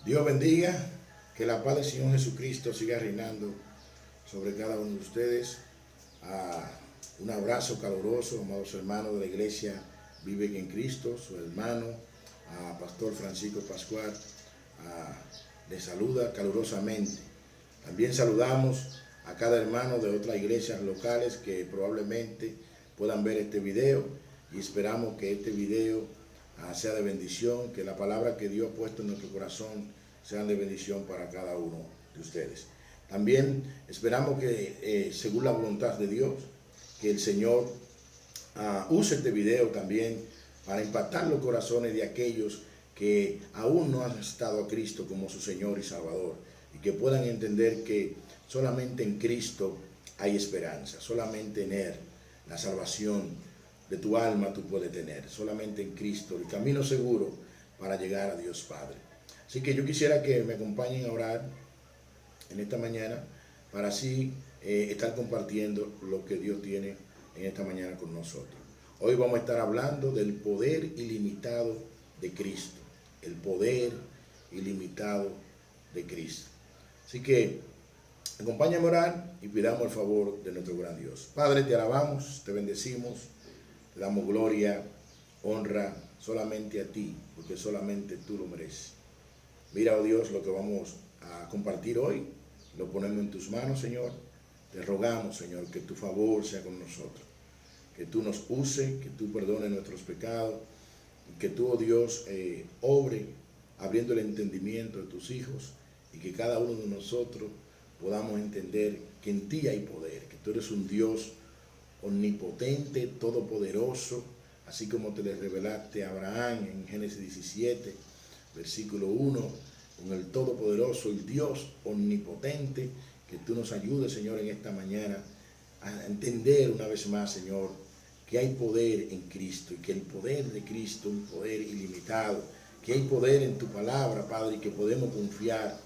Dios bendiga, que la paz del Señor Jesucristo siga reinando sobre cada uno de ustedes. Un abrazo caluroso, amados hermanos de la iglesia Viven en Cristo, su hermano, Pastor Francisco Pascual, les saluda calurosamente. También saludamos a cada hermano de otras iglesias locales que probablemente puedan ver este video, y esperamos que este video sea de bendición, que la palabra que Dios ha puesto en nuestro corazón sean de bendición para cada uno de ustedes. También esperamos que, según la voluntad de Dios, que el Señor use este video también para impactar los corazones de aquellos que aún no han aceptado a Cristo como su Señor y Salvador, y que puedan entender que solamente en Cristo hay esperanza, solamente en Él la salvación de tu alma tú puedes tener, solamente en Cristo, el camino seguro para llegar a Dios Padre. Así que yo quisiera que me acompañen a orar en esta mañana para así estar compartiendo lo que Dios tiene en esta mañana con nosotros. Hoy vamos a estar hablando del poder ilimitado de Cristo, el poder ilimitado de Cristo. Así que acompáñame a orar y pidamos el favor de nuestro gran Dios. Padre, te alabamos, te bendecimos, te damos gloria, honra solamente a ti, porque solamente tú lo mereces. Mira, oh Dios, lo que vamos a compartir hoy, lo ponemos en tus manos, Señor. Te rogamos, Señor, que tu favor sea con nosotros, que tú nos uses, que tú perdones nuestros pecados, y que tú, oh Dios, obre abriendo el entendimiento de tus hijos, y que cada uno de nosotros podamos entender que en ti hay poder, que tú eres un Dios omnipotente, todopoderoso, así como te le revelaste a Abraham en Génesis 17, versículo 1, con el todopoderoso, el Dios omnipotente. Que tú nos ayudes, Señor, en esta mañana a entender una vez más, Señor, que hay poder en Cristo, y que el poder de Cristo es un poder ilimitado, que hay poder en tu palabra, Padre, y que podemos confiar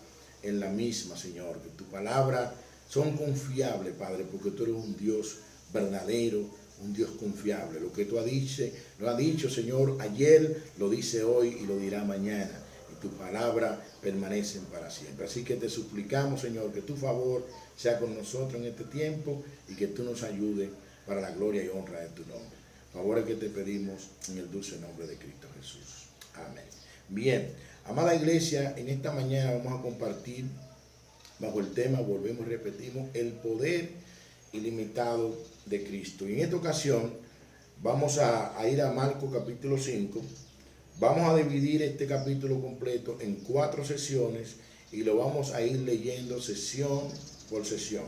en la misma, Señor, que tu palabra son confiables, Padre, porque tú eres un Dios verdadero, un Dios confiable. Lo que tú lo has dicho, Señor, ayer, lo dice hoy y lo dirá mañana, y tu palabra permanecen para siempre. Así que te suplicamos, Señor, que tu favor sea con nosotros en este tiempo, y que tú nos ayudes para la gloria y honra de tu nombre. Favores que te pedimos en el dulce nombre de Cristo Jesús. Amén. Bien, amada iglesia, en esta mañana vamos a compartir bajo el tema, volvemos y repetimos, el poder ilimitado de Cristo. Y en esta ocasión vamos a ir a Marcos capítulo 5. Vamos a dividir este capítulo completo en 4 sesiones, y lo vamos a ir leyendo sesión por sesión.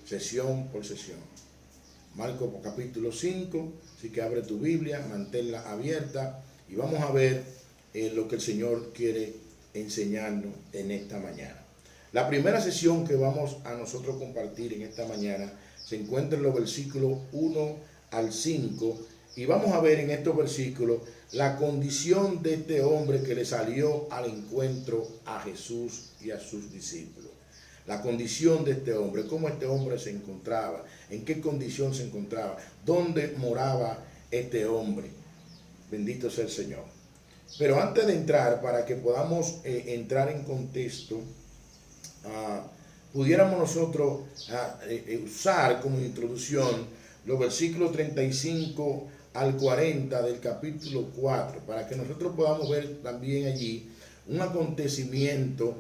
Sesión por sesión. Marcos capítulo 5, así que abre tu Biblia, manténla abierta, y vamos a ver lo que el Señor quiere enseñarnos en esta mañana. La primera sesión que vamos a nosotros compartir en esta mañana se encuentra en los versículos 1 al 5, y vamos a ver en estos versículos la condición de este hombre que le salió al encuentro a Jesús y a sus discípulos. La condición de este hombre, cómo este hombre se encontraba, en qué condición se encontraba, dónde moraba este hombre. Bendito sea el Señor. Pero antes de entrar, para que podamos entrar en contexto, pudiéramos nosotros usar como introducción los versículos 35 al 40 del capítulo 4, para que nosotros podamos ver también allí un acontecimiento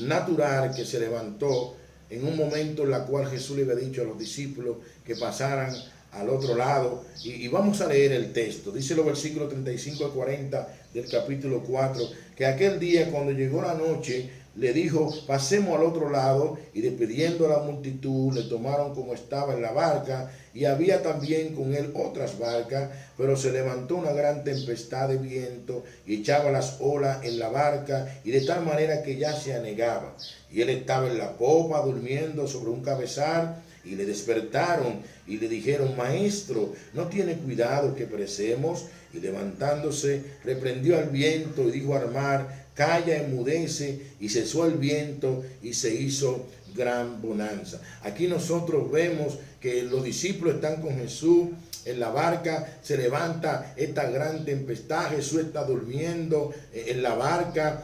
natural que se levantó en un momento en el cual Jesús le había dicho a los discípulos que pasaran al otro lado, y vamos a leer el texto. Dice los versículos 35 al 40 del capítulo 4, que aquel día, cuando llegó la noche, le dijo: pasemos al otro lado, y despidiendo a la multitud, le tomaron como estaba en la barca, y había también con él otras barcas, pero se levantó una gran tempestad de viento, y echaba las olas en la barca, y de tal manera que ya se anegaba. Y él estaba en la popa, durmiendo sobre un cabezal, y le despertaron, y le dijeron: Maestro, ¿no tiene cuidado que perecemos? Y levantándose, reprendió al viento, y dijo al mar: calla, enmudece, y cesó el viento, y se hizo gran bonanza. Aquí nosotros vemos que los discípulos están con Jesús en la barca, se levanta esta gran tempestad, Jesús está durmiendo en la barca,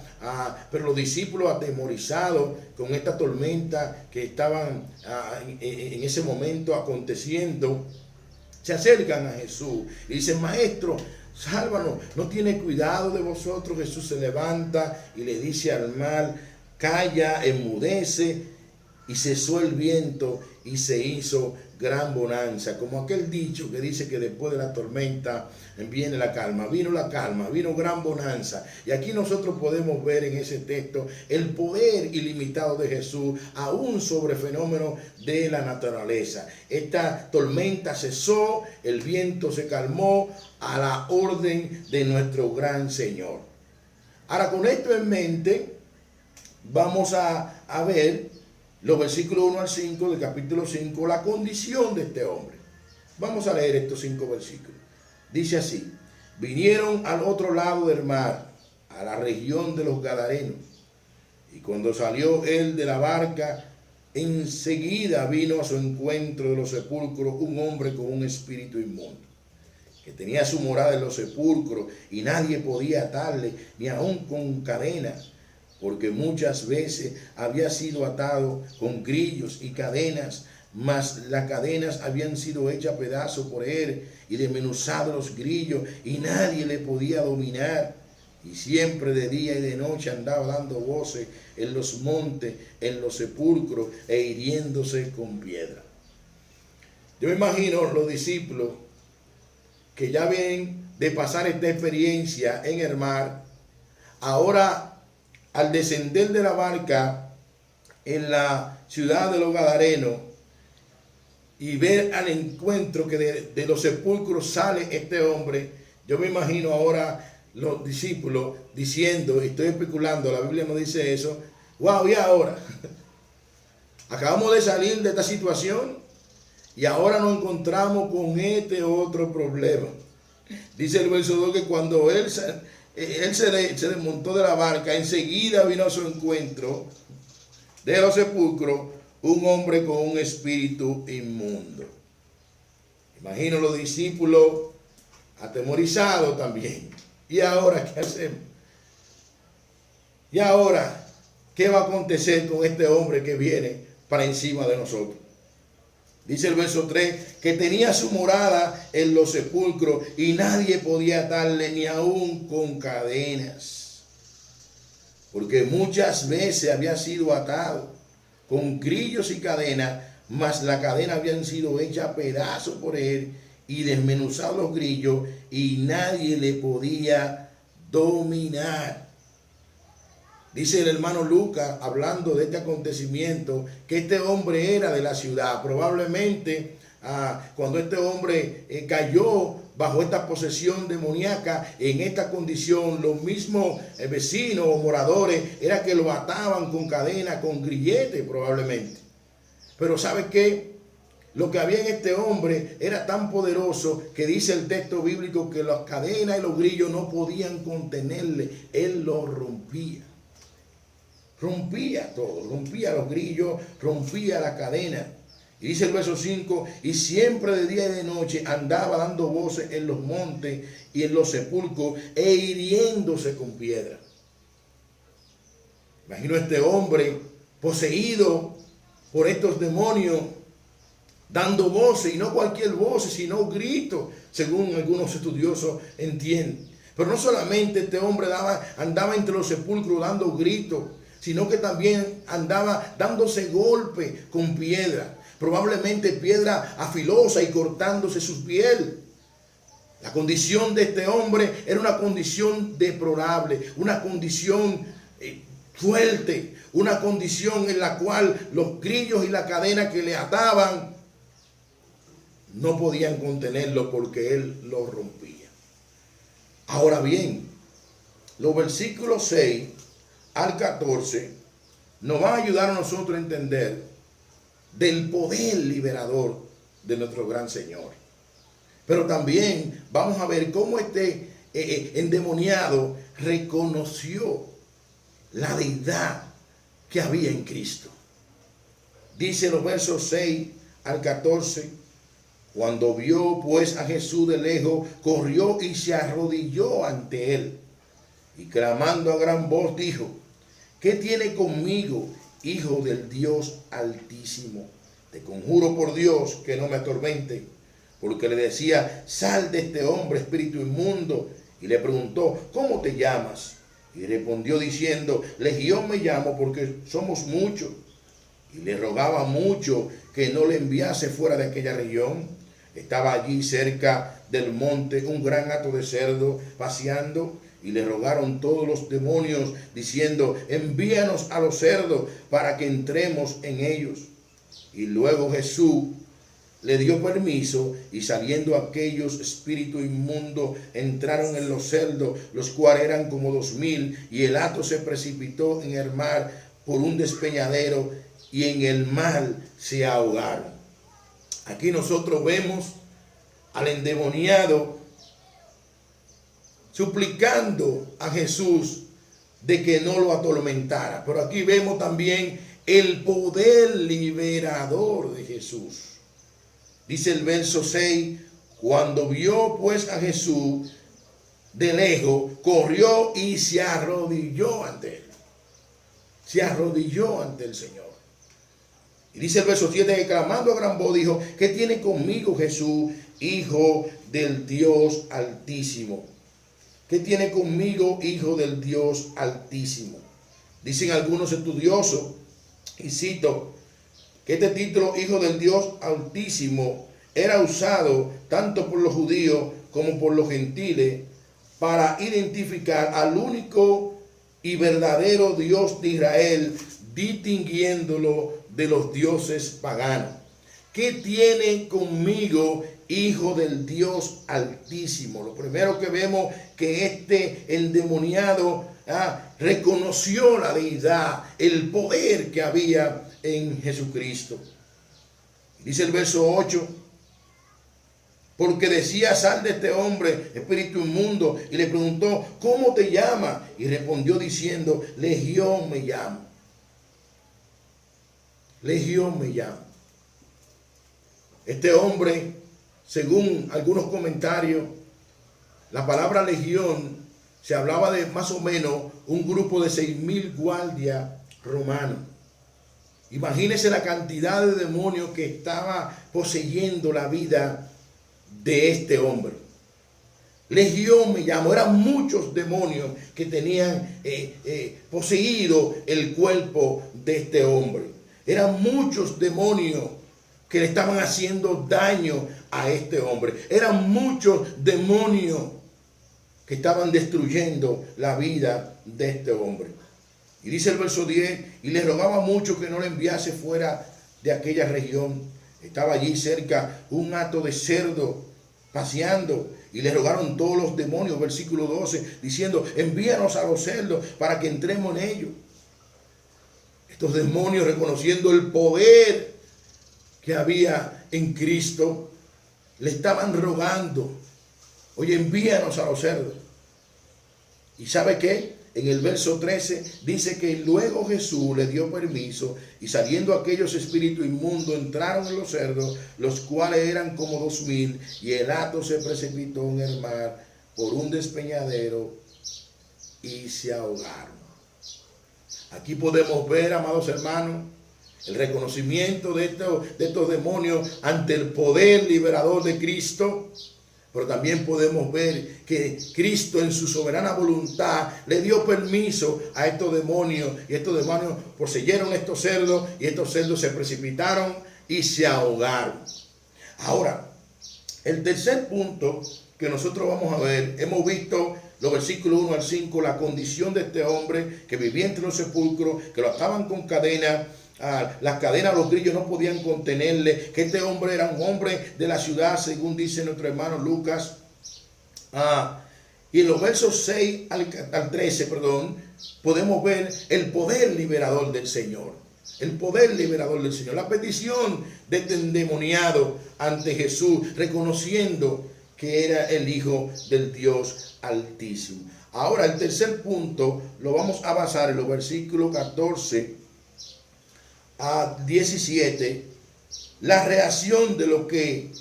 pero los discípulos atemorizados con esta tormenta que estaban en ese momento aconteciendo, se acercan a Jesús y dicen: Maestro, sálvanos, no tiene cuidado de vosotros. Jesús se levanta y le dice al mar: calla, enmudece. Y cesó el viento y se hizo gran bonanza. Como aquel dicho que dice que después de la tormenta viene la calma. Vino la calma, vino gran bonanza. Y aquí nosotros podemos ver en ese texto el poder ilimitado de Jesús, aún sobre fenómenos de la naturaleza. Esta tormenta cesó, el viento se calmó a la orden de nuestro gran Señor. Ahora, con esto en mente, vamos a ver los versículos 1 al 5 del capítulo 5, la condición de este hombre. Vamos a leer estos 5 versículos. Dice así: vinieron al otro lado del mar, a la región de los Gadarenos, y cuando salió él de la barca, enseguida vino a su encuentro de los sepulcros un hombre con un espíritu inmundo, que tenía su morada en los sepulcros, y nadie podía atarle, ni aun con cadenas, porque muchas veces había sido atado con grillos y cadenas, mas las cadenas habían sido hechas pedazos por él y desmenuzados los grillos, y nadie le podía dominar. Y siempre de día y de noche andaba dando voces en los montes, en los sepulcros, e hiriéndose con piedra. Yo me imagino los discípulos que ya ven de pasar esta experiencia en el mar, ahora al descender de la barca en la ciudad de los Gadarenos y ver al encuentro que de los sepulcros sale este hombre, yo me imagino ahora los discípulos diciendo, estoy especulando, la Biblia no dice eso: wow, y ahora acabamos de salir de esta situación y ahora nos encontramos con este otro problema. Dice el verso 2 que cuando él se desmontó de la barca, enseguida vino a su encuentro de los sepulcros un hombre con un espíritu inmundo. Imagino los discípulos atemorizados también. ¿Y ahora qué hacemos? ¿Y ahora qué va a acontecer con este hombre que viene para encima de nosotros? Dice el verso 3 que tenía su morada en los sepulcros y nadie podía atarle ni aún con cadenas, porque muchas veces había sido atado con grillos y cadenas, mas la cadena habían sido hechas a pedazos por él y desmenuzados los grillos, y nadie le podía dominar. Dice el hermano Lucas, hablando de este acontecimiento, que este hombre era de la ciudad. Probablemente cuando este hombre cayó bajo esta posesión demoníaca, en esta condición, los mismos vecinos o moradores era que lo ataban con cadena, con grillete probablemente. Pero ¿sabe qué? Lo que había en este hombre era tan poderoso que dice el texto bíblico que las cadenas y los grillos no podían contenerle. Él los rompía. Rompía todo, rompía los grillos, rompía la cadena. Y dice el verso 5, y siempre de día y de noche andaba dando voces en los montes y en los sepulcros, e hiriéndose con piedra. Imagino a este hombre poseído por estos demonios, dando voces, y no cualquier voz, sino gritos, según algunos estudiosos entienden. Pero no solamente este hombre andaba entre los sepulcros dando gritos, sino que también andaba dándose golpe con piedra, probablemente piedra afilosa, y cortándose su piel. La condición de este hombre era una condición deplorable, una condición fuerte, una condición en la cual los grillos y la cadena que le ataban no podían contenerlo, porque él lo rompía. Ahora bien, los versículos 6 al 14 nos van a ayudar a nosotros a entender del poder liberador de nuestro gran Señor. Pero también vamos a ver cómo este endemoniado reconoció la deidad que había en Cristo. Dice los versos 6 al 14: Cuando vio pues a Jesús de lejos, corrió y se arrodilló ante él. Y clamando a gran voz dijo: ¿qué tiene conmigo, Hijo del Dios Altísimo? Te conjuro por Dios que no me atormente. Porque le decía: sal de este hombre, espíritu inmundo. Y le preguntó: ¿cómo te llamas? Y respondió diciendo: Legión me llamo, porque somos muchos. Y le rogaba mucho que no le enviase fuera de aquella región. Estaba allí cerca del monte un gran hato de cerdo paseando, y le rogaron todos los demonios, diciendo: envíanos a los cerdos para que entremos en ellos. Y luego Jesús le dio permiso, y saliendo aquellos espíritus inmundos entraron en los cerdos, los cuales eran como 2000, y el hato se precipitó en el mar por un despeñadero, y en el mar se ahogaron. Aquí nosotros vemos al endemoniado suplicando a Jesús de que no lo atormentara. Pero aquí vemos también el poder liberador de Jesús. Dice el verso 6, cuando vio pues a Jesús de lejos, corrió y se arrodilló ante él. Se arrodilló ante el Señor. Y dice el verso 7, que clamando a gran voz dijo: ¿qué tiene conmigo, Jesús, Hijo del Dios Altísimo? ¿Qué tiene conmigo, Hijo del Dios Altísimo? Dicen algunos estudiosos, y cito, que este título, Hijo del Dios Altísimo, era usado tanto por los judíos como por los gentiles para identificar al único y verdadero Dios de Israel, distinguiéndolo de los dioses paganos. ¿Qué tiene conmigo, Hijo del Dios Altísimo? Lo primero que vemos, que este endemoniado reconoció la deidad, el poder que había en Jesucristo. Dice el verso 8, porque decía: sal de este hombre, espíritu inmundo. Y le preguntó: ¿cómo te llamas? Y respondió diciendo: Legión me llamo. Legión me llamo. Este hombre, según algunos comentarios, la palabra legión se hablaba de más o menos un grupo de 6,000 guardias romanos. Imagínense la cantidad de demonios que estaba poseyendo la vida de este hombre. Legión me llamo. Eran muchos demonios que tenían poseído el cuerpo de este hombre. Eran muchos demonios que le estaban haciendo daño a este hombre. Eran muchos demonios que estaban destruyendo la vida de este hombre. Y dice el verso 10, y le rogaba mucho que no le enviase fuera de aquella región. Estaba allí cerca un hato de cerdo paseando, y le rogaron todos los demonios, versículo 12, diciendo: envíanos a los cerdos para que entremos en ellos. Estos demonios, reconociendo el poder que había en Cristo, le estaban rogando: oye, envíanos a los cerdos. ¿Y sabe qué? En el verso 13 dice que luego Jesús le dio permiso, y saliendo aquellos espíritus inmundos entraron en los cerdos, los cuales eran como 2,000, y el hato se precipitó en el mar por un despeñadero y se ahogaron. Aquí podemos ver, amados hermanos, el reconocimiento de estos demonios ante el poder liberador de Cristo. Pero también podemos ver que Cristo, en su soberana voluntad, le dio permiso a estos demonios, y estos demonios poseyeron estos cerdos, y estos cerdos se precipitaron y se ahogaron. Ahora, el tercer punto que nosotros vamos a ver, hemos visto los versículos 1 al 5, la condición de este hombre que vivía entre los sepulcros, que lo ataban con cadenas. Las cadenas, los grillos no podían contenerle, que este hombre era un hombre de la ciudad, según dice nuestro hermano Lucas. Y en los versos 6 al 13, podemos ver el poder liberador del Señor. El poder liberador del Señor. La petición de este endemoniado ante Jesús, reconociendo que era el Hijo del Dios Altísimo. Ahora, el tercer punto lo vamos a basar en los versículos 14 a 17, la reacción de lo que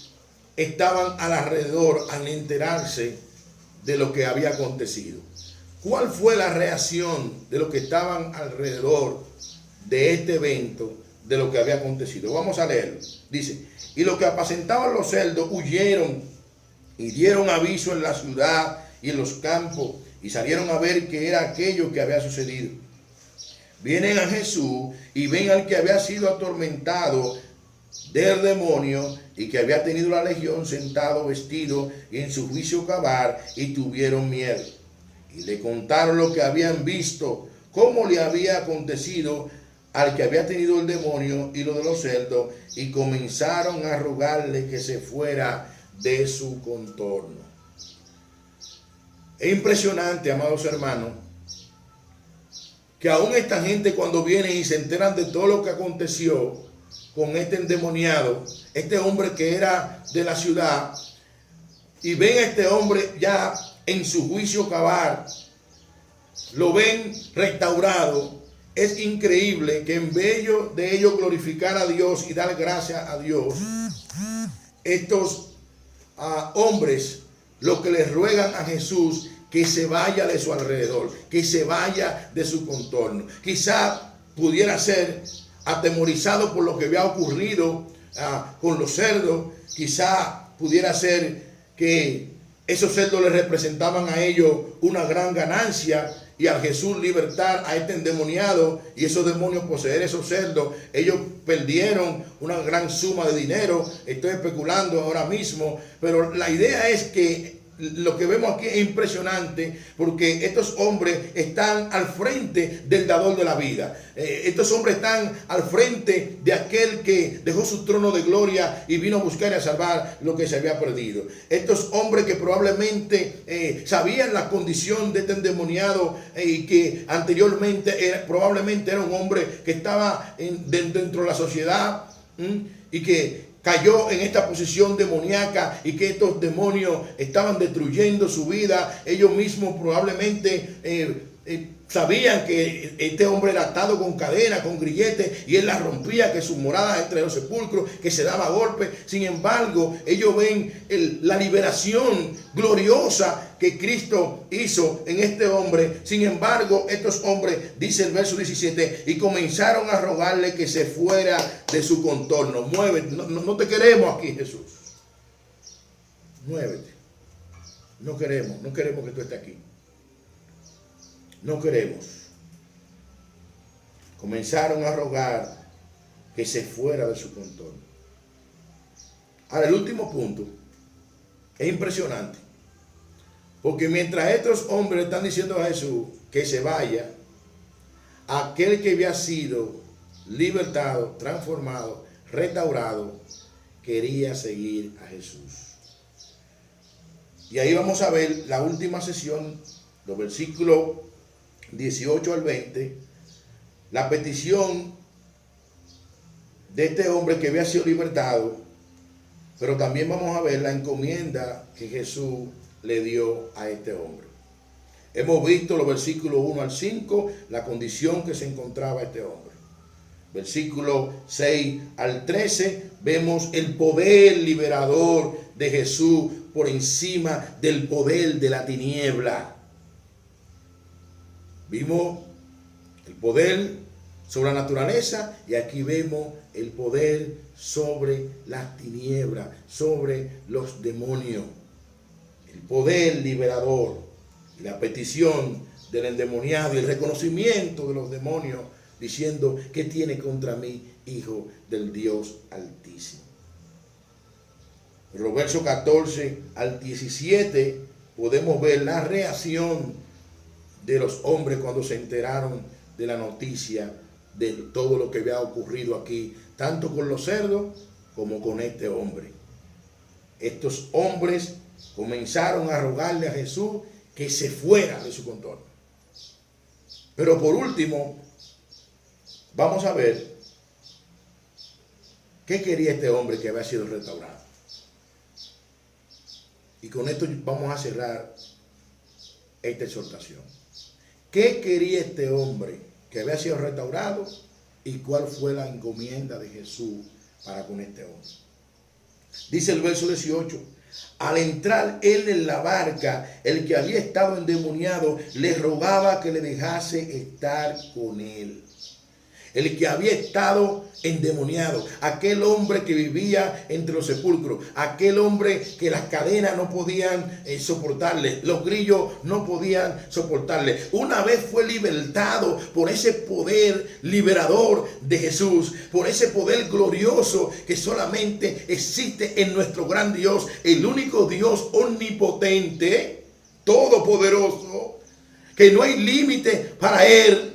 estaban alrededor al enterarse de lo que había acontecido? ¿Cuál fue la reacción de los que estaban alrededor de este evento, de lo que había acontecido? Vamos a leerlo. Dice: y los que apacentaban los cerdos huyeron y dieron aviso en la ciudad y en los campos, y salieron a ver qué era aquello que había sucedido. Vienen a Jesús y ven al que había sido atormentado del demonio y que había tenido la legión sentado vestido y en su juicio cavar, y tuvieron miedo. Y le contaron lo que habían visto, cómo le había acontecido al que había tenido el demonio y lo de los cerdos, y comenzaron a rogarle que se fuera de su contorno. Es impresionante, amados hermanos, que aún esta gente, cuando vienen y se enteran de todo lo que aconteció con este endemoniado, este hombre que era de la ciudad, y ven a este hombre ya en su juicio cavar, lo ven restaurado. Es increíble que en vez de ellos glorificar a Dios y dar gracias a Dios, estos hombres lo que les ruegan a Jesús, que se vaya de su alrededor, que se vaya de su contorno. Quizá pudiera ser atemorizado por lo que había ocurrido con los cerdos. Quizá pudiera ser que esos cerdos les representaban a ellos una gran ganancia, y al Jesús libertar a este endemoniado y esos demonios poseer esos cerdos, ellos perdieron una gran suma de dinero. Estoy especulando ahora mismo, pero la idea es que lo que vemos aquí es impresionante, porque estos hombres están al frente del dador de la vida. Estos hombres están al frente de aquel que dejó su trono de gloria y vino a buscar y a salvar lo que se había perdido. Estos hombres que probablemente sabían la condición de este endemoniado, y que anteriormente probablemente era un hombre que estaba dentro de la sociedad, y que cayó en esta posición demoníaca, y que estos demonios estaban destruyendo su vida. Ellos mismos probablemente sabían que este hombre era atado con cadena, con grilletes, y él las rompía, que su morada entre los sepulcros, que se daba golpes. Sin embargo, ellos ven la liberación gloriosa que Cristo hizo en este hombre. Sin embargo, estos hombres, dice el verso 17, y comenzaron a rogarle que se fuera de su contorno. Muévete, no te queremos aquí, Jesús. Muévete. No queremos que tú estés aquí. No queremos. Comenzaron a rogar que se fuera de su contorno. Ahora, el último punto es impresionante, porque mientras estos hombres le están diciendo a Jesús que se vaya, aquel que había sido libertado, transformado, restaurado, quería seguir a Jesús. Y ahí vamos a ver la última sesión, los versículos 18 al 20, la petición de este hombre que había sido libertado, pero también vamos a ver la encomienda que Jesús le dio a este hombre. Hemos visto los versículos 1 al 5, la condición que se encontraba este hombre. Versículo 6 al 13, vemos el poder liberador de Jesús por encima del poder de la tiniebla. Vimos el poder sobre la naturaleza, y aquí vemos el poder sobre las tinieblas, sobre los demonios. El poder liberador y la petición del endemoniado y el reconocimiento de los demonios, diciendo: ¿qué tiene contra mí, hijo del Dios Altísimo? En los versos 14 al 17 podemos ver la reacción de los hombres cuando se enteraron de la noticia de todo lo que había ocurrido aquí, tanto con los cerdos como con este hombre. Estos hombres comenzaron a rogarle a Jesús que se fuera de su contorno. Pero por último, vamos a ver qué quería este hombre que había sido restaurado. Y con esto vamos a cerrar esta exhortación. ¿Qué quería este hombre que había sido restaurado, y cuál fue la encomienda de Jesús para con este hombre? Dice el verso 18. Al entrar él en la barca, el que había estado endemoniado le rogaba que le dejase estar con él. El que había estado endemoniado, aquel hombre que vivía entre los sepulcros, aquel hombre que las cadenas no podían soportarle, los grillos no podían soportarle. Una vez fue libertado por ese poder liberador de Jesús, por ese poder glorioso que solamente existe en nuestro gran Dios, el único Dios omnipotente, todopoderoso, que no hay límite para él.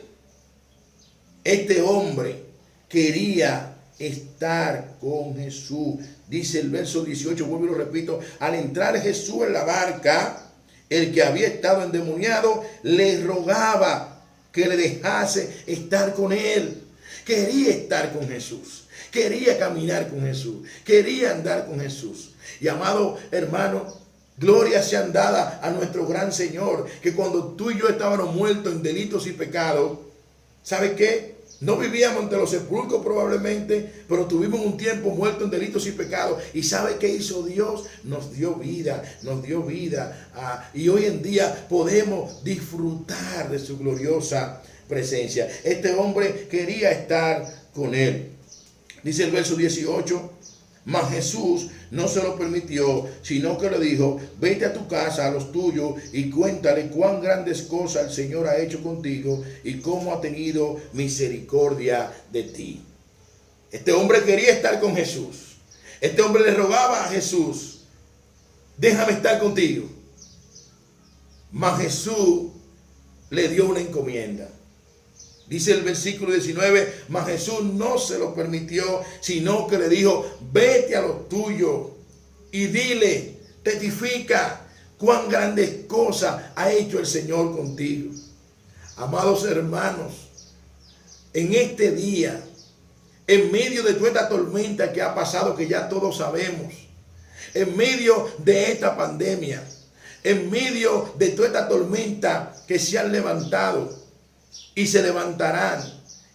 Este hombre quería estar con Jesús. Dice el verso 18, vuelvo y lo repito. Al entrar Jesús en la barca, el que había estado endemoniado le rogaba que le dejase estar con él. Quería estar con Jesús. Quería caminar con Jesús. Quería andar con Jesús. Y amado hermano, gloria sean dadas a nuestro gran Señor, que cuando tú y yo estábamos muertos en delitos y pecados, ¿sabe qué? No vivíamos entre los sepulcros probablemente, pero tuvimos un tiempo muerto en delitos y pecados. ¿Y sabe qué hizo Dios? Nos dio vida, nos dio vida. Y hoy en día podemos disfrutar de su gloriosa presencia. Este hombre quería estar con él. Dice el verso 18. Mas Jesús no se lo permitió, sino que le dijo: vete a tu casa, a los tuyos, y cuéntale cuán grandes cosas el Señor ha hecho contigo y cómo ha tenido misericordia de ti. Este hombre quería estar con Jesús. Este hombre le rogaba a Jesús: déjame estar contigo. Mas Jesús le dio una encomienda. Dice el versículo 19, mas Jesús no se lo permitió, sino que le dijo: vete a los tuyos y dile, testifica cuán grandes cosas ha hecho el Señor contigo. Amados hermanos, en este día, en medio de toda esta tormenta que ha pasado, que ya todos sabemos, en medio de esta pandemia, en medio de toda esta tormenta que se han levantado y se levantarán,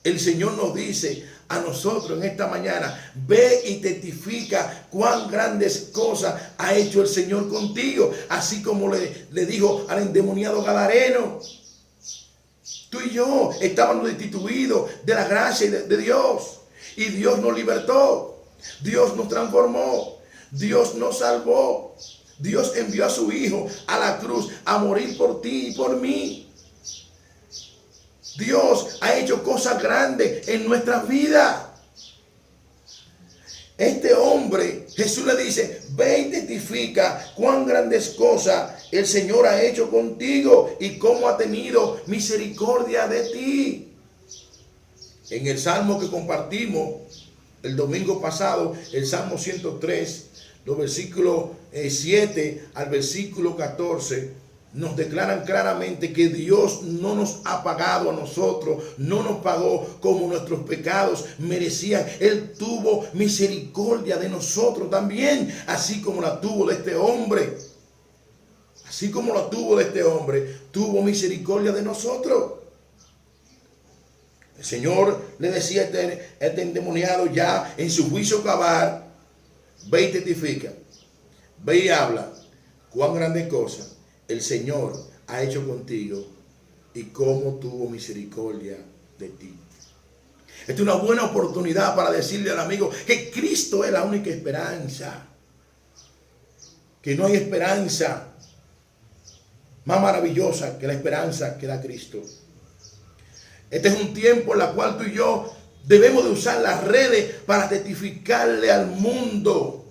el Señor nos dice a nosotros en esta mañana: ve y testifica cuán grandes cosas ha hecho el Señor contigo, así como le dijo al endemoniado gadareno. Tú y yo estábamos destituidos de la gracia de Dios, y Dios nos libertó, Dios nos transformó, Dios nos salvó. Dios envió a su Hijo a la cruz a morir por ti y por mí. Dios ha hecho cosas grandes en nuestras vidas. Este hombre, Jesús le dice: ve y testifica cuán grandes cosas el Señor ha hecho contigo y cómo ha tenido misericordia de ti. En el Salmo que compartimos el domingo pasado, el Salmo 103, los versículos 7 al versículo 14, nos declaran claramente que Dios no nos ha pagado a nosotros, no nos pagó como nuestros pecados merecían. Él tuvo misericordia de nosotros también, así como la tuvo de este hombre. Así como la tuvo de este hombre, tuvo misericordia de nosotros. El Señor le decía a este endemoniado ya en su juicio cabal: ve y testifica, ve y habla cuán grandes cosas el Señor ha hecho contigo y cómo tuvo misericordia de ti. Esta es una buena oportunidad para decirle al amigo que Cristo es la única esperanza, que no hay esperanza más maravillosa que la esperanza que da Cristo. Este es un tiempo en el cual tú y yo debemos de usar las redes para testificarle al mundo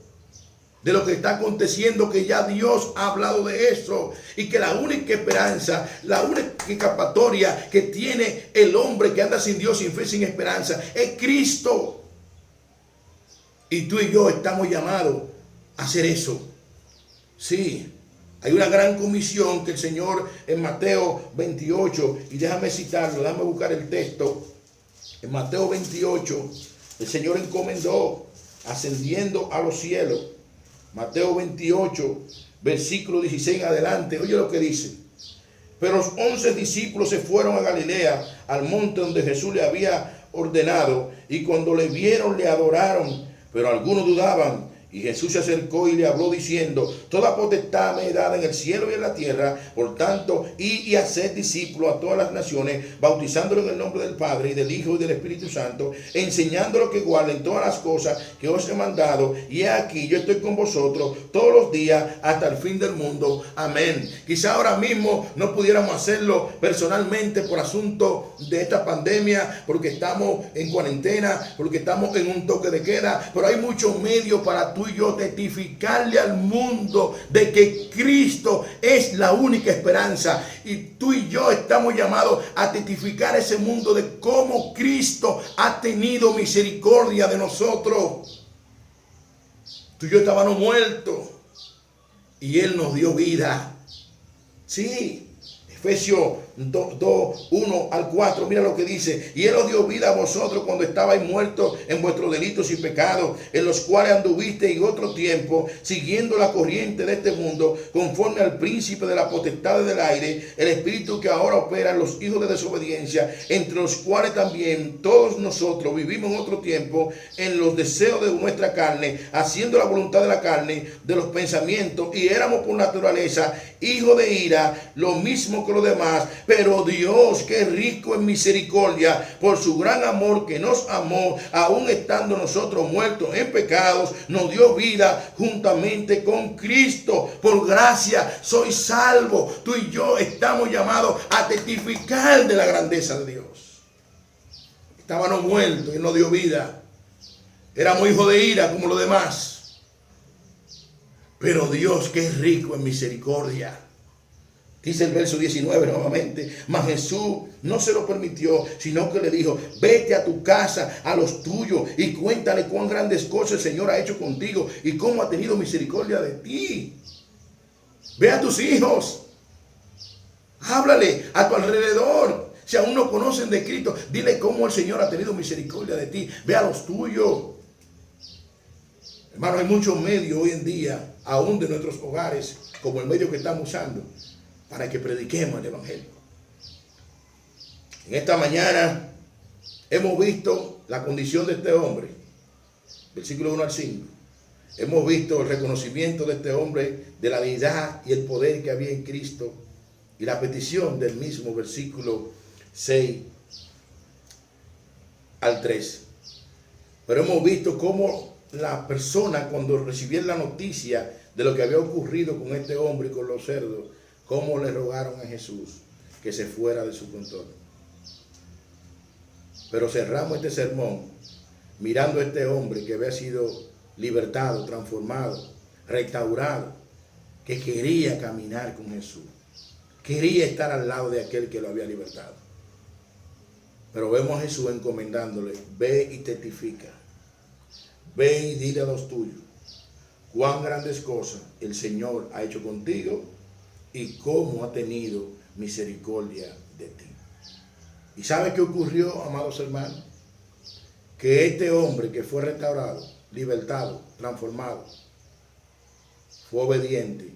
de lo que está aconteciendo, que ya Dios ha hablado de eso, y que la única esperanza, la única escapatoria que tiene el hombre que anda sin Dios, sin fe, sin esperanza, es Cristo. Y tú y yo estamos llamados a hacer eso. Sí, hay una gran comisión que el Señor en Mateo 28, y déjame citarlo, déjame buscar el texto. En Mateo 28, el Señor encomendó ascendiendo a los cielos. Mateo 28, versículo 16 en adelante. Oye lo que dice: pero los 11 discípulos se fueron a Galilea, al monte donde Jesús le había ordenado, y cuando le vieron le adoraron, pero algunos dudaban. Y Jesús se acercó y le habló diciendo: toda potestad me es dada en el cielo y en la tierra. Por tanto, id y haced discípulos a todas las naciones, bautizándolos en el nombre del Padre y del Hijo y del Espíritu Santo, enseñándolos que guarden todas las cosas que os he mandado. Y he aquí, yo estoy con vosotros todos los días hasta el fin del mundo. Amén. Quizá ahora mismo no pudiéramos hacerlo personalmente por asunto de esta pandemia, porque estamos en cuarentena, porque estamos en un toque de queda, pero hay muchos medios para tú y yo testificarle al mundo de que Cristo es la única esperanza, y tú y yo estamos llamados a testificar a ese mundo de cómo Cristo ha tenido misericordia de nosotros. Tú y yo estábamos muertos y Él nos dio vida. Sí, Efesios 2, 1 al 4, mira lo que dice: y Él os dio vida a vosotros cuando estabais muertos en vuestros delitos y pecados, en los cuales anduvisteis en otro tiempo, siguiendo la corriente de este mundo, conforme al príncipe de la potestad del aire, el espíritu que ahora opera en los hijos de desobediencia, entre los cuales también todos nosotros vivimos en otro tiempo, en los deseos de nuestra carne, haciendo la voluntad de la carne, de los pensamientos, y éramos por naturaleza hijos de ira, lo mismo que los demás. Pero Dios, que es rico en misericordia, por su gran amor que nos amó, aun estando nosotros muertos en pecados, nos dio vida juntamente con Cristo. Por gracia soy salvo. Tú y yo estamos llamados a testificar de la grandeza de Dios. Estábamos muertos y nos dio vida. Éramos hijos de ira como los demás. Pero Dios, que es rico en misericordia, dice el verso 19 nuevamente: mas Jesús no se lo permitió, sino que le dijo: vete a tu casa, a los tuyos, y cuéntale cuán grandes cosas el Señor ha hecho contigo y cómo ha tenido misericordia de ti. Ve a tus hijos, háblale a tu alrededor. Si aún no conocen de Cristo, dile cómo el Señor ha tenido misericordia de ti. Ve a los tuyos. Hermano, hay muchos medios hoy en día, aún de nuestros hogares, como el medio que estamos usando, para que prediquemos el Evangelio. En esta mañana hemos visto la condición de este hombre, versículo 1 al 5. Hemos visto el reconocimiento de este hombre de la deidad y el poder que había en Cristo, y la petición del mismo, versículo 6 al 3. Pero hemos visto cómo la persona, cuando recibieron la noticia de lo que había ocurrido con este hombre y con los cerdos, cómo le rogaron a Jesús que se fuera de su contorno. Pero cerramos este sermón mirando a este hombre que había sido libertado, transformado, restaurado, que quería caminar con Jesús, quería estar al lado de aquel que lo había libertado. Pero vemos a Jesús encomendándole: ve y testifica, ve y dile a los tuyos cuán grandes cosas el Señor ha hecho contigo y cómo ha tenido misericordia de ti. ¿Y sabe qué ocurrió, amados hermanos? Que este hombre que fue restaurado, libertado, transformado, fue obediente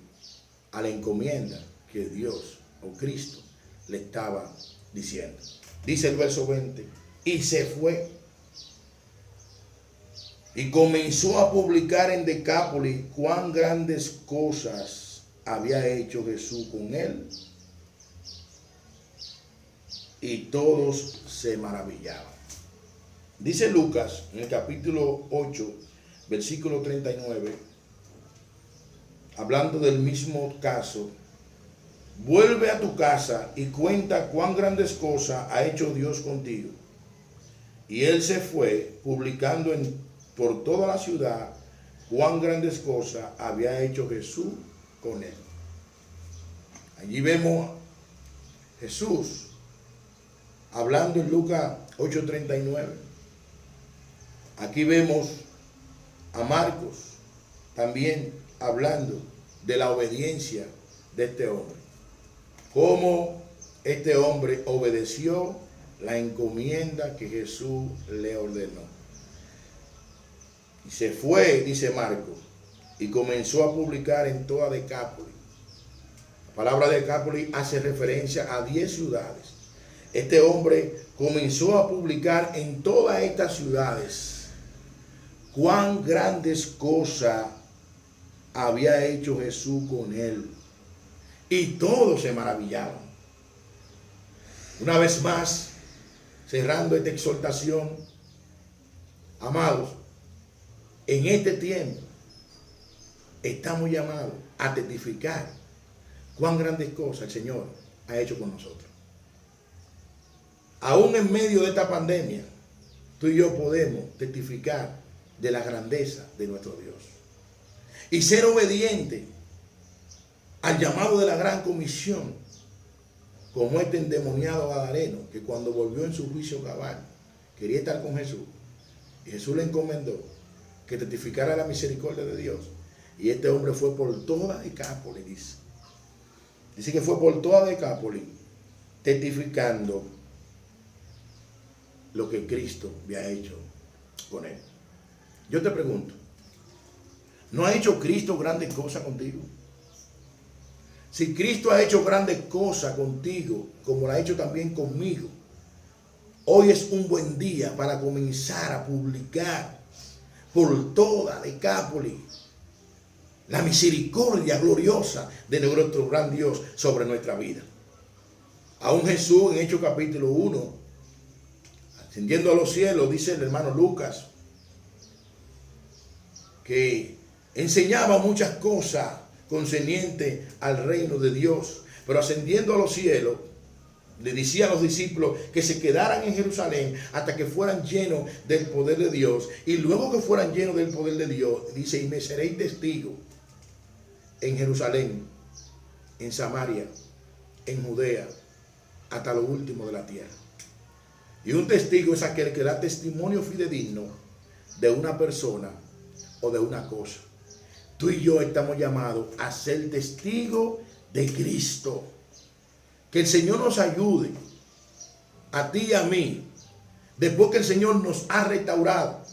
a la encomienda que Dios o Cristo le estaba diciendo. Dice el verso 20: y se fue y comenzó a publicar en Decápolis cuán grandes cosas había hecho Jesús con él, y todos se maravillaban. Dice Lucas en el capítulo 8, versículo 39, hablando del mismo caso: vuelve a tu casa y cuenta cuán grandes cosas ha hecho Dios contigo. Y él se fue publicando por toda la ciudad cuán grandes cosas había hecho Jesús con él. Allí vemos Jesús hablando en Lucas 8:39. Aquí vemos a Marcos también hablando de la obediencia de este hombre. Cómo este hombre obedeció la encomienda que Jesús le ordenó. Y se fue, dice Marcos, y comenzó a publicar en toda Decápolis. La palabra Decápolis hace referencia a 10 ciudades. Este hombre comenzó a publicar en todas estas ciudades cuán grandes cosas había hecho Jesús con él. Y todos se maravillaban. Una vez más, cerrando esta exhortación, amados, en este tiempo estamos llamados a testificar cuán grandes cosas el Señor ha hecho con nosotros. Aún en medio de esta pandemia, tú y yo podemos testificar de la grandeza de nuestro Dios y ser obediente al llamado de la gran comisión, como este endemoniado gadareno que cuando volvió en su juicio cabal quería estar con Jesús, y Jesús le encomendó que testificara la misericordia de Dios, y este hombre fue por toda Decápolis, dice que fue por toda Decápolis testificando lo que Cristo había hecho con él. Yo te pregunto, ¿no ha hecho Cristo grandes cosas contigo? Si Cristo ha hecho grandes cosas contigo, como la ha hecho también conmigo, hoy es un buen día para comenzar a publicar por toda Decápolis la misericordia gloriosa de nuestro gran Dios sobre nuestra vida. Aún Jesús en Hechos capítulo 1, ascendiendo a los cielos, dice el hermano Lucas, que enseñaba muchas cosas concernientes al reino de Dios, pero ascendiendo a los cielos, le decía a los discípulos que se quedaran en Jerusalén hasta que fueran llenos del poder de Dios, y luego que fueran llenos del poder de Dios, dice, y me seréis testigos en Jerusalén, en Samaria, en Judea, hasta lo último de la tierra. Y un testigo es aquel que da testimonio fidedigno de una persona o de una cosa. Tú y yo estamos llamados a ser testigos de Cristo. Que el Señor nos ayude, a ti y a mí, después que el Señor nos ha restaurado.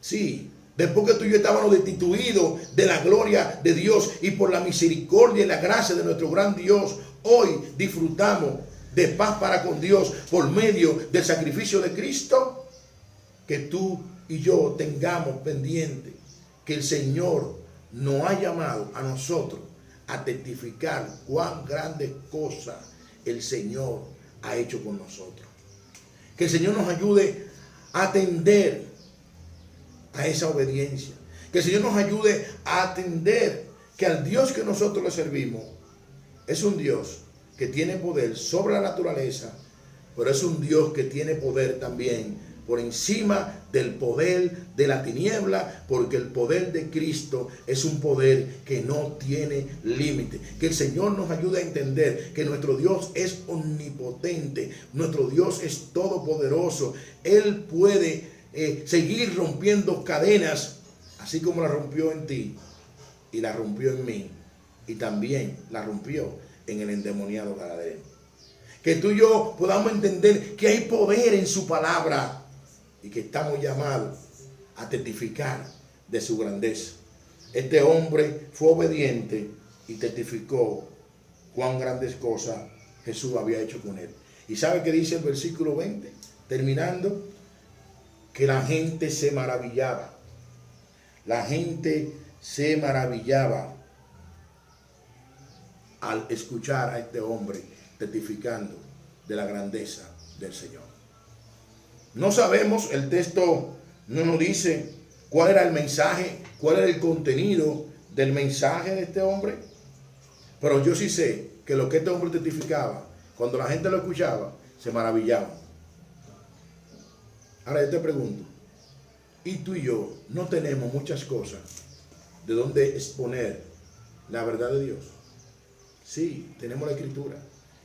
Sí, después que tú y yo estábamos destituidos de la gloria de Dios, y por la misericordia y la gracia de nuestro gran Dios, hoy disfrutamos de paz para con Dios por medio del sacrificio de Cristo. Que tú y yo tengamos pendiente que el Señor nos ha llamado a nosotros a testificar cuán grandes cosas el Señor ha hecho con nosotros. Que el Señor nos ayude a atender a esa obediencia. Que el Señor nos ayude a atender que al Dios que nosotros le servimos es un Dios que tiene poder sobre la naturaleza, pero es un Dios que tiene poder también por encima del poder de la tiniebla, porque el poder de Cristo es un poder que no tiene límite. Que el Señor nos ayude a entender que nuestro Dios es omnipotente, nuestro Dios es todopoderoso. Él puede seguir rompiendo cadenas, así como la rompió en ti y la rompió en mí, y también la rompió en el endemoniado gadareno. Que tú y yo podamos entender que hay poder en su palabra y que estamos llamados a testificar de su grandeza. Este hombre fue obediente y testificó cuán grandes cosas Jesús había hecho con él. ¿Y sabe qué dice el versículo 20? Terminando, que la gente se maravillaba. La gente se maravillaba al escuchar a este hombre testificando de la grandeza del Señor. No sabemos, el texto no nos dice cuál era el mensaje, cuál era el contenido del mensaje de este hombre, pero yo sí sé que lo que este hombre testificaba, cuando la gente lo escuchaba, se maravillaba. Ahora yo te pregunto, ¿y tú y yo no tenemos muchas cosas de donde exponer la verdad de Dios? Sí, tenemos la Escritura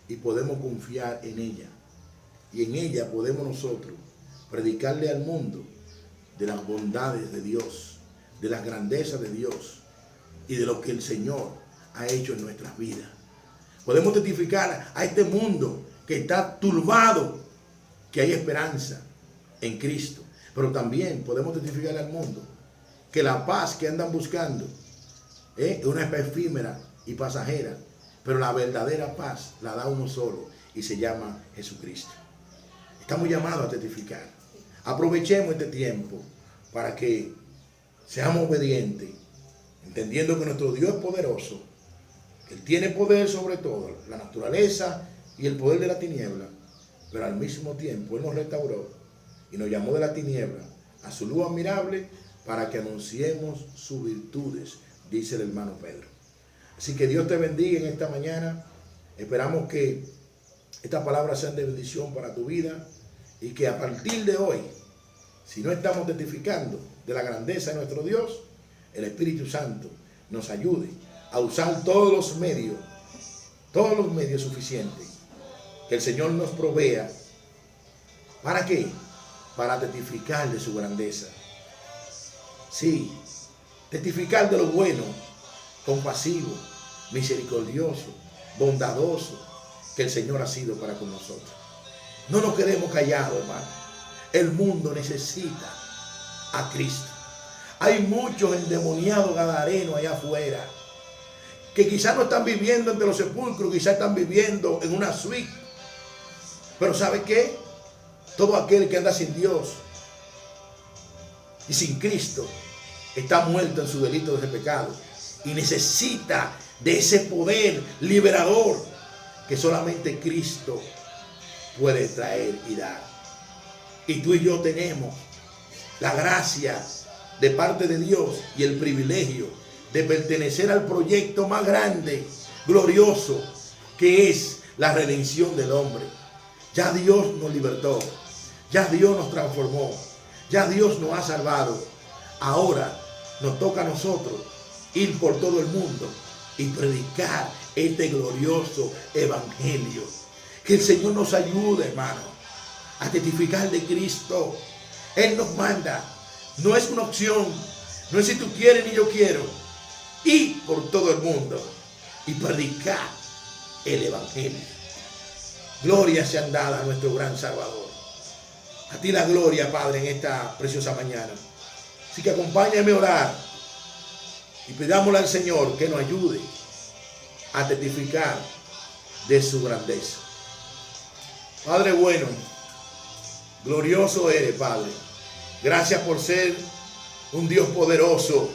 y podemos confiar en ella, y en ella podemos nosotros predicarle al mundo de las bondades de Dios, de las grandezas de Dios y de lo que el Señor ha hecho en nuestras vidas. Podemos testificar a este mundo que está turbado que hay esperanza en Cristo, pero también podemos testificarle al mundo que la paz que andan buscando es una paz efímera y pasajera, pero la verdadera paz la da uno solo y se llama Jesucristo. Estamos llamados a testificar. Aprovechemos este tiempo para que seamos obedientes, entendiendo que nuestro Dios es poderoso. Él tiene poder sobre todo, la naturaleza y el poder de la tiniebla, pero al mismo tiempo Él nos restauró y nos llamó de la tiniebla a su luz admirable para que anunciemos sus virtudes, dice el hermano Pedro. Así que Dios te bendiga en esta mañana. Esperamos que estas palabras sean de bendición para tu vida y que a partir de hoy, si no estamos testificando de la grandeza de nuestro Dios, el Espíritu Santo nos ayude a usar todos los medios suficientes que el Señor nos provea. ¿Para qué? Para testificar de su grandeza. Sí, testificar de lo bueno, compasivo, misericordioso, bondadoso que el Señor ha sido para con nosotros. No nos quedemos callados, hermano. El mundo necesita a Cristo. Hay muchos endemoniados gadarenos allá afuera que quizás no están viviendo entre los sepulcros, quizás están viviendo en una suite. Pero ¿sabe qué? Todo aquel que anda sin Dios y sin Cristo está muerto en su delito de pecado y necesita de ese poder liberador que solamente Cristo puede traer y dar. Y tú y yo tenemos la gracia de parte de Dios y el privilegio de pertenecer al proyecto más grande, glorioso, que es la redención del hombre. Ya Dios nos libertó, ya Dios nos transformó, ya Dios nos ha salvado. Ahora nos toca a nosotros ir por todo el mundo y predicar este glorioso evangelio. Que el Señor nos ayude, hermano, a testificar de Cristo. Él nos manda, no es una opción, no es si tú quieres ni yo quiero. Ir por todo el mundo y predicar el evangelio. Gloria sean dadas a nuestro gran Salvador. A ti la gloria, Padre, en esta preciosa mañana. Así que acompáñame a orar y pidámosle al Señor que nos ayude a testificar de su grandeza. Padre bueno, glorioso eres, Padre. Gracias por ser un Dios poderoso,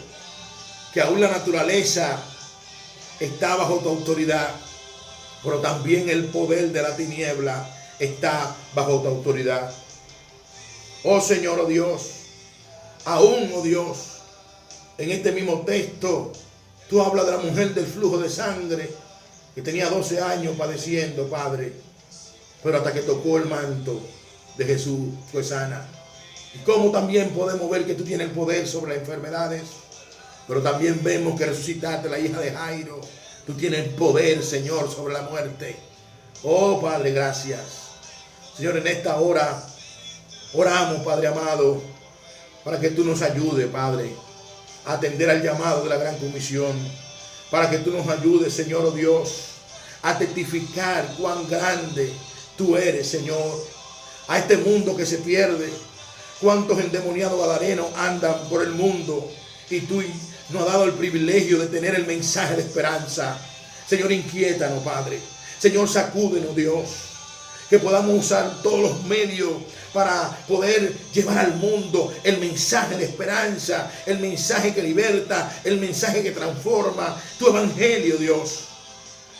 que aún la naturaleza está bajo tu autoridad, pero también el poder de la tiniebla está bajo tu autoridad. Oh Señor, oh Dios, aún, oh Dios, en este mismo texto, tú hablas de la mujer del flujo de sangre, que tenía 12 años padeciendo, Padre, pero hasta que tocó el manto de Jesús fue sana. Y cómo también podemos ver que tú tienes el poder sobre las enfermedades, pero también vemos que resucitaste a la hija de Jairo. Tú tienes poder, Señor, sobre la muerte. Oh, Padre, gracias. Señor, en esta hora oramos, Padre amado, para que tú nos ayudes, Padre, a atender al llamado de la gran comisión. Para que tú nos ayudes, Señor, oh Dios, a testificar cuán grande tú eres, Señor, a este mundo que se pierde. Cuántos endemoniados gadarenos andan por el mundo y tú nos has dado el privilegio de tener el mensaje de esperanza. Señor, inquiétanos, Padre. Señor, sacúdenos, Dios. Que podamos usar todos los medios para poder llevar al mundo el mensaje de esperanza, el mensaje que liberta, el mensaje que transforma, tu evangelio, Dios.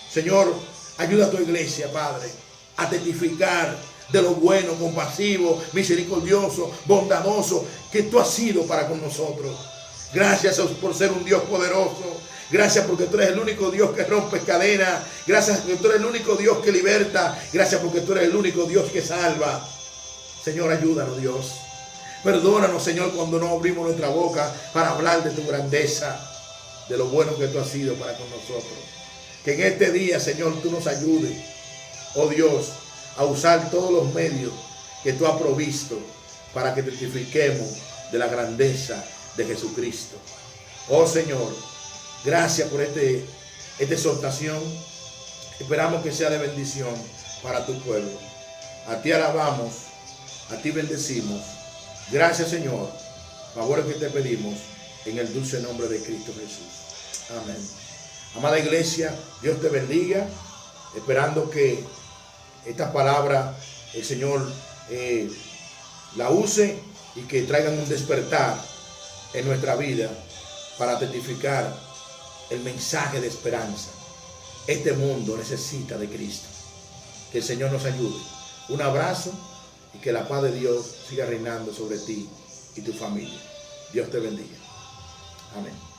Señor, ayuda a tu iglesia, Padre, a testificar de lo bueno, compasivo, misericordioso, bondadoso que tú has sido para con nosotros. Gracias por ser un Dios poderoso. Gracias porque tú eres el único Dios que rompe cadenas. Gracias porque tú eres el único Dios que liberta. Gracias porque tú eres el único Dios que salva. Señor, ayúdanos, Dios. Perdónanos, Señor, cuando no abrimos nuestra boca para hablar de tu grandeza, de lo bueno que tú has sido para con nosotros. Que en este día, Señor, tú nos ayudes, oh Dios, a usar todos los medios que tú has provisto para que testifiquemos de la grandeza de Jesucristo. Oh Señor, gracias por esta exhortación. Esperamos que sea de bendición para tu pueblo. A ti alabamos, a ti bendecimos. Gracias, Señor. Favores que te pedimos en el dulce nombre de Cristo Jesús. Amén. Amada iglesia, Dios te bendiga. Esperando que esta palabra el Señor la use y que traigan un despertar en nuestra vida para testificar el mensaje de esperanza. Este mundo necesita de Cristo. Que el Señor nos ayude. Un abrazo y que la paz de Dios siga reinando sobre ti y tu familia. Dios te bendiga. Amén.